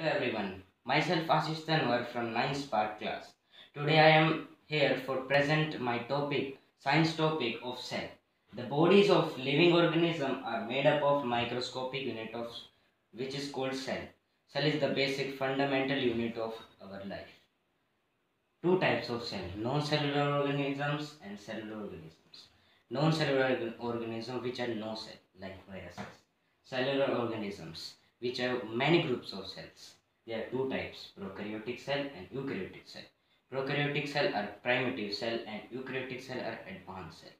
everyone, myself Ashish Tanwar from 9th Spark class. Today I am here for present my topic, science topic of cell. The bodies of living organism are made up of microscopic unit of which is called cell. Cell is the basic fundamental unit of our life. Two types of cell, non-cellular organisms and cellular organisms. Non-cellular organisms which are no cell like viruses. Cellular organisms which have many groups of cells. There are two types, prokaryotic cell and eukaryotic cell. Prokaryotic cell are primitive cell and eukaryotic cell are advanced cell.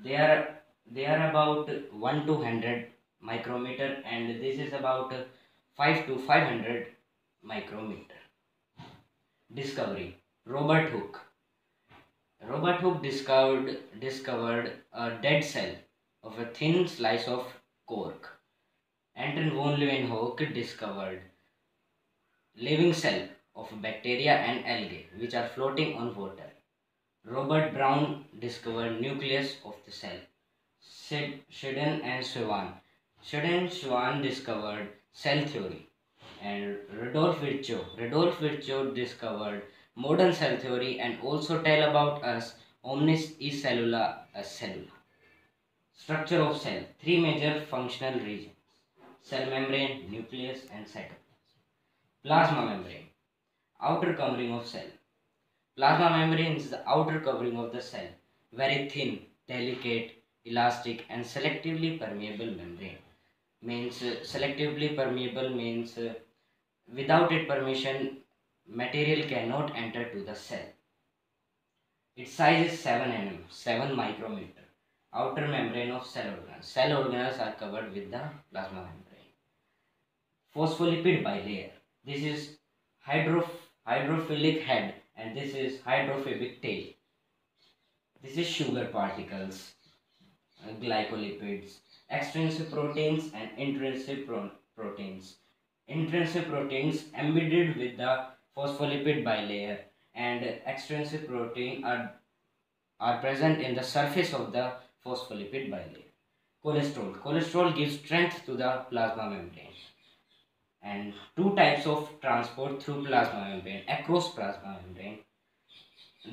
They are they are about 1 to 100 micrometer and this is about 5 to 500 micrometer. Discovery. Robert Hooke. Robert Hooke discovered a dead cell of a thin slice of cork. Anton von Leeuwenhoek discovered living cell of bacteria and algae which are floating on water. Robert Brown discovered nucleus of the cell. Sheridan and Schwann. Sheridan and Schwann discovered cell theory. And Rudolf Virchow discovered modern cell theory and also tell about us omnis e cellula as cellula. Structure of cell. Three major functional regions. Cell membrane, nucleus and cytoplasm. Plasma membrane. Outer covering of cell. Plasma membrane is the outer covering of the cell. Very thin, delicate, elastic and selectively permeable membrane. Selectively permeable means without its permission material cannot enter to the cell. Its size is 7 mm, 7 micrometer. Outer membrane of cell organelles. Cell organelles are covered with the plasma membrane. Phospholipid bilayer. This is hydrophilic head and this is hydrophobic tail. This is sugar particles, glycolipids, extrinsic proteins and intrinsic proteins. Intrinsic proteins embedded with the phospholipid bilayer and extrinsic protein are present in the surface of the phospholipid bilayer. Cholesterol. Cholesterol gives strength to the plasma membrane. And two types of transport through plasma membrane, across plasma membrane.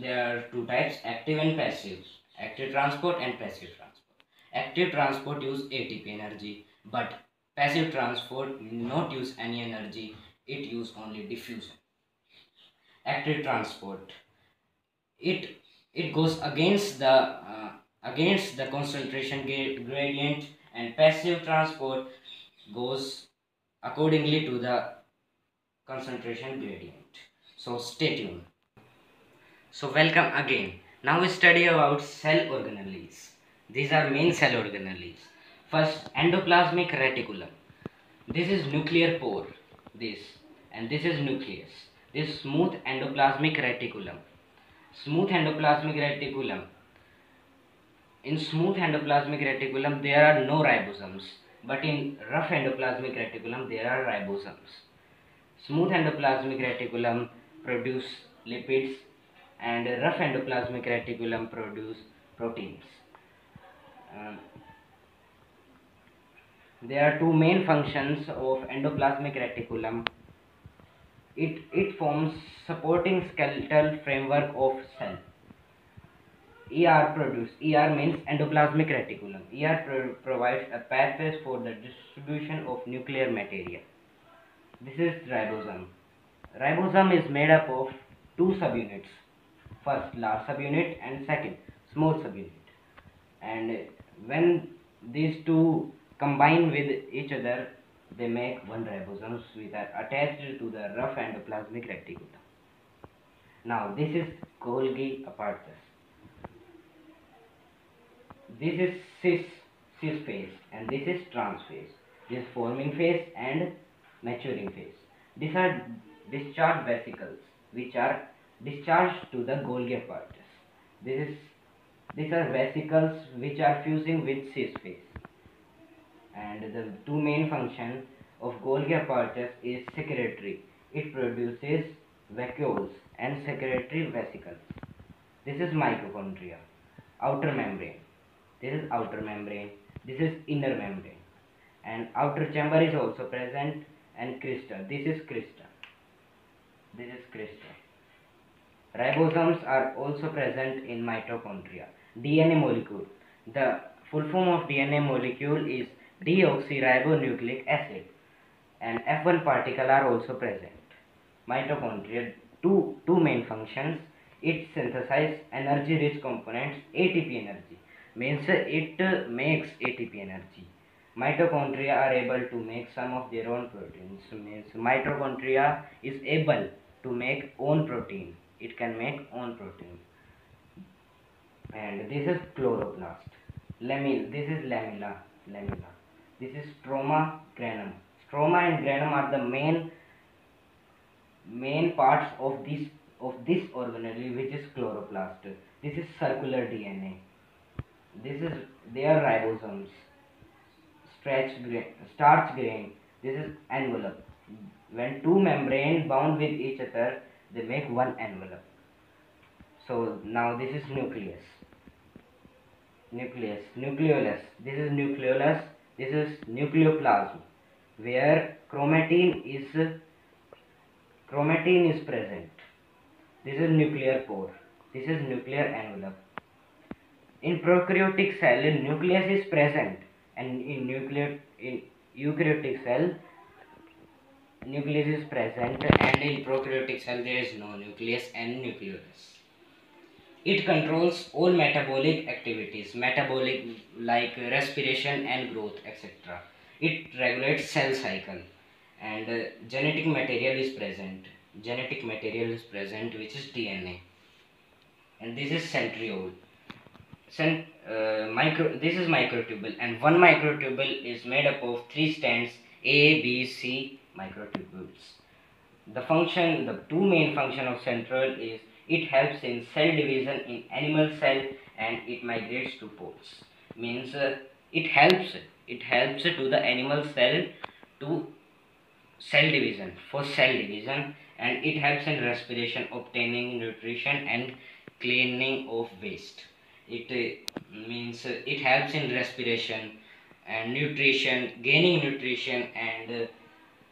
There are two types, active and passive. Active transport and passive transport. Active transport use ATP energy, but passive transport not use any energy, it use only diffusion. Active transport, it goes against the concentration gradient, and passive transport goes accordingly to the concentration gradient. So stay tuned. So welcome again. Now we study about cell organelles. These are main cell organelles. First, endoplasmic reticulum. This is nuclear pore. This and this is nucleus. This smooth endoplasmic reticulum. Smooth endoplasmic reticulum. In smooth endoplasmic reticulum there are no ribosomes, but in rough endoplasmic reticulum there are ribosomes. Smooth endoplasmic reticulum produce lipids and rough endoplasmic reticulum produce proteins. There are two main functions of endoplasmic reticulum. It forms supporting skeletal framework of cell. ER means endoplasmic reticulum. Provides a pathway for the distribution of nuclear material. This is ribosome. Ribosome is made up of two subunits. First large subunit and second small subunit. And when these two combine with each other, they make one ribosome which are attached to the rough endoplasmic reticulum. Now this is Golgi apparatus. This is cis phase and this is trans phase. This is forming phase and maturing phase. These are discharge vesicles which are discharged to the Golgi apparatus. These are vesicles which are fusing with cis phase. And the two main functions of Golgi apparatus is secretory. It produces vacuoles and secretory vesicles. This is mitochondria. Outer membrane. This is outer membrane. This is inner membrane. And outer chamber is also present, and crystal. This is crystal. This is crystal. Ribosomes are also present in mitochondria. DNA molecule. The full form of DNA molecule is deoxyribonucleic acid, and F1 particle are also present. Mitochondria, two main functions. It synthesizes energy rich components, ATP energy. Means it makes ATP energy. Mitochondria are able to make some of their own proteins. Means mitochondria is able to make own protein. It can make own protein. And this is chloroplast. This is lamella. This is stroma, granum. Stroma and granum are the main parts of this organelle, which is chloroplast. This is circular DNA. This is their ribosomes. Starch grain. This is envelope. When two membranes bound with each other, they make one envelope. So now this is nucleus. Nucleolus. This is nucleolus. This is nucleoplasm, where chromatin is present. This is nuclear pore. This is nuclear envelope. In prokaryotic cell, nucleus is present, and in eukaryotic cell, nucleus is present, and in prokaryotic cell there is no nucleus and nucleolus. It controls all metabolic activities, metabolic like respiration and growth, etc. It regulates cell cycle, and genetic material is present. Genetic material is present, which is DNA, and this is centriole. This is microtubule, and one microtubule is made up of three strands A, B, C microtubules. The two main function of centriole is it helps in cell division in animal cell, and it migrates to poles. Means it helps to the animal cell to cell division, and it helps in respiration, obtaining nutrition, and cleaning of waste. It helps in respiration and nutrition, gaining nutrition, and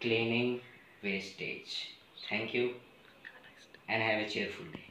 cleaning wastage. Thank you, and have a cheerful day.